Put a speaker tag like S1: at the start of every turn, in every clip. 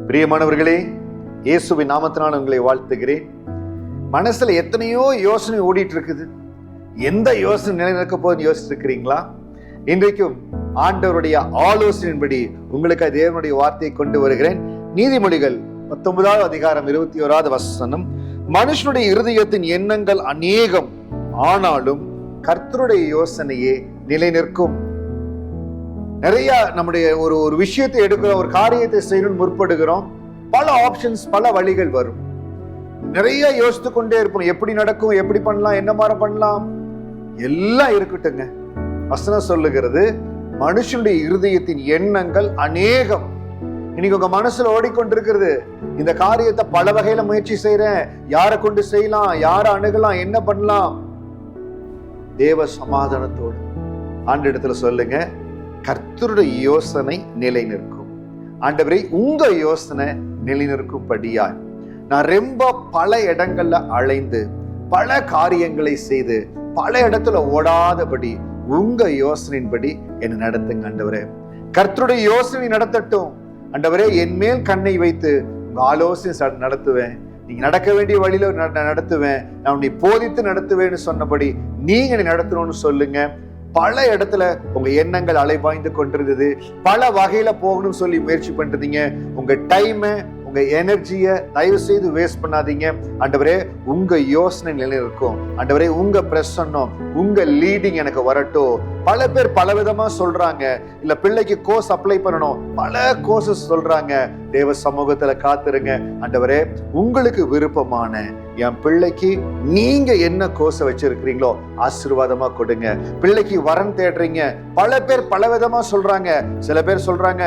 S1: பிரியமானவர்களே, இயேசுவின் நாமத்தினால் உங்களை வாழ்த்துகிறேன். மனசுல எத்தனையோ யோசனை ஓடிட்டு இருக்குது. எந்த யோசனை நிலைநிற்க போதுன்னு யோசிச்சு இருக்கிறீங்களா? இன்றைக்கும் ஆண்டவருடைய ஆலோசனையின்படி உங்களுக்கு தேவனுடைய வார்த்தையை கொண்டு வருகிறேன். நீதிமொழிகள் 19வது அதிகாரம் 21வது வசனம், மனுஷனுடைய இருதயத்தின் எண்ணங்கள் அநேகம், ஆனாலும் கர்த்தருடைய யோசனையே நிலை நிற்கும். நிறைய நம்முடைய ஒரு விஷயத்தை எடுக்கிறோம், ஒரு காரியத்தை செய்யணும்னு முற்படுகிறோம். பல ஆப்ஷன்ஸ், பல வழிகள் வரும். நிறைய யோசித்து கொண்டே இருப்போம். எப்படி நடக்கும், எப்படி பண்ணலாம், என்ன மாதிரி பண்ணலாம், எல்லாம் இருக்கட்டுங்க. வசனம் சொல்லுகிறது, மனுஷனுடைய இருதயத்தின் எண்ணங்கள் அநேகம். இன்னைக்கு உங்க மனசுல ஓடிக்கொண்டிருக்கிறது, இந்த காரியத்தை பல வகையில முயற்சி செய்யறேன், யாரை கொண்டு செய்யலாம், யாரை அணுகலாம், என்ன பண்ணலாம். தேவ சமாதானத்தோடு ஆண்டவரிடத்துல சொல்லுங்க, கர்த்தருடைய யோசனை நிலை நிற்கும். ஆண்டவரே, உங்க யோசனை நிலை நிற்கும்படியாய் நான் ரொம்ப பல இடங்கள்ல அலைந்து பல காரியங்களை செய்து பல இடத்துல ஓடாதபடி உங்க யோசனையின்படி என்னை நடத்துங்க ஆண்டவரே. கர்த்தருடைய யோசனை நடத்தட்டும் ஆண்டவரே. என் மேல் கண்ணை வைத்து உங்க ஆலோசனை நடத்துவேன். நீங்க நடக்க வேண்டிய வழியில நடத்துவேன். நான் உன்னை போதித்து நடத்துவேன்னு சொன்னபடி நீங்க நடத்தணும்னு சொல்லுங்க. பல இடத்துல உங்க எண்ணங்கள் அலைபாய்ந்து கொண்டிருந்தது. பல வகையில போகணும்னு சொல்லி முயற்சி பண்றீங்க. உங்க டைமை, உங்க எனர்ஜியை தயவு செய்து வேஸ்ட் பண்ணாதீங்க. ஆண்டவரே, உங்க யோசனை நிலைநிற்கும். ஆண்டவரே, உங்க பிரசன்னம், உங்க லீடிங் எனக்கு வரட்டும். பல பேர் பல விதமா சொல்றாங்க. இல்ல பிள்ளைக்கு கோர்ஸ் அப்ளை பண்ணணும், பல கோர்சஸ் சொல்றாங்க. தேவ சமூகத்துல காத்துருங்க. ஆண்டவரே, உங்களுக்கு விருப்பமான என் பிள்ளைக்கு நீங்க என்ன கோர்ஸ் வச்சிருக்கிறீங்களோ ஆசீர்வாதமா கொடுங்க. பிள்ளைக்கு வரன் தேடுறீங்க, பல பேர் பல விதமா சொல்றாங்க. சில பேர் சொல்றாங்க,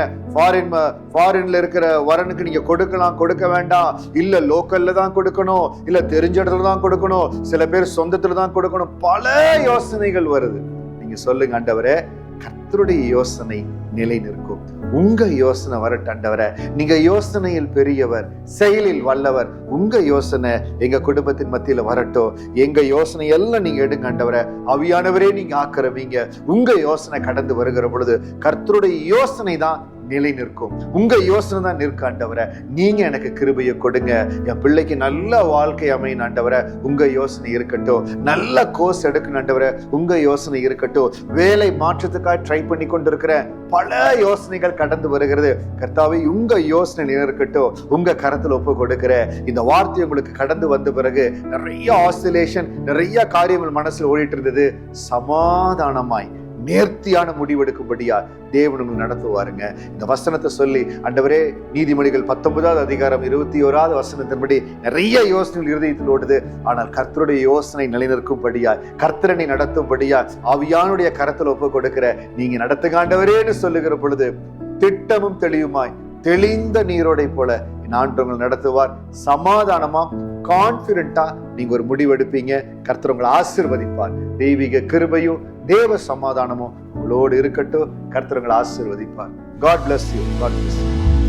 S1: ஃபாரின்ல இருக்கிற வரனுக்கு நீங்க கொடுக்கலாம், கொடுக்க வேண்டாம், இல்ல லோக்கல்ல தான் கொடுக்கணும், இல்ல தெரிஞ்ச இடத்துல தான் கொடுக்கணும், சில பேர் சொந்தத்துல தான் கொடுக்கணும். பல யோசனைகள் வருது. நீங்க சொல்லுங்க, ஆண்டவரே, கர்த்தருடைய யோசனை நிலை நிற்கும். உங்க யோசனை வரட்டும் ஆண்டவரே. நீங்க யோசனையில் பெரியவர், செயலில் வல்லவர். உங்க யோசனை எங்க குடும்பத்தின் மத்தியில வரட்டும். எங்க யோசனை எல்லாம் நீங்க எடுங்க ஆண்டவரே. ஆவியானவரே, நீங்க ஆக்கிரமீங்க. உங்க யோசனை கடந்து வருகிற பொழுது கர்த்தருடைய யோசனை தான் நிலை நிற்கும். உங்க யோசனை தான் நிற்க ஆண்டவரே. நீங்க எனக்கு கிருபையை கொடுங்க. என் பிள்ளைக்கு நல்ல வாழ்க்கை அமையும் ஆண்டவரே. உங்க யோசனை இருக்கட்டும். நல்ல கோர்ஸ் எடுக்கணும் ஆண்டவரே. உங்க யோசனை இருக்கட்டும். வேலை மாற்றத்துக்காக ட்ரை பண்ணி கொண்டிருக்கிற பல யோசனைகள் கடந்து வருகிறது. கர்த்தாவே, உங்க யோசனை நிலைநிற்கட்டும். உங்க கரத்துல ஒப்பு கொடுக்கிற இந்த வார்த்தை உங்களுக்கு கடந்து வந்த பிறகு நிறைய ஆசிலேஷன், நிறைய காரியங்கள் மனசுல ஓடிட்டு இருந்தது. சமாதானமாய் நேர்த்தியான முடிவெடுக்கும்படியா தேவன் உங்களுக்கு நடத்துவாருங்க. இந்த வசனத்தை சொல்லி, ஆண்டவரே, நீதிமொழிகள் 19வது அதிகாரம் 21வது வசனத்தின்படி நிறைய யோசனைகள் இருதயத்தில் ஓடுது. ஆனால் கர்த்தருடைய யோசனை நிலைநிற்கும்படியா, கர்த்தரனை நடத்தும்படியா ஆவியானுடைய கரத்தில் ஒப்பு கொடுக்கிற நீங்க நடத்துங்க ஆண்டவரேன்னு சொல்லுகிற பொழுது திட்டமும் தெளிவுமாய் தெளிந்த நீரோடை போல ஆண்டவர் உங்களை நடத்துவார். சமாதானமா, கான்பிடண்டா நீங்க ஒரு முடிவெடுப்பீங்க. கர்த்தர் உங்களை ஆசீர்வதிப்பார். தெய்வீக கிருபையும் தேவ சமாதானமும் உங்களோடு இருக்கட்டும். கர்த்தர் உங்களை ஆசீர்வதிப்பார். God bless you. God bless you.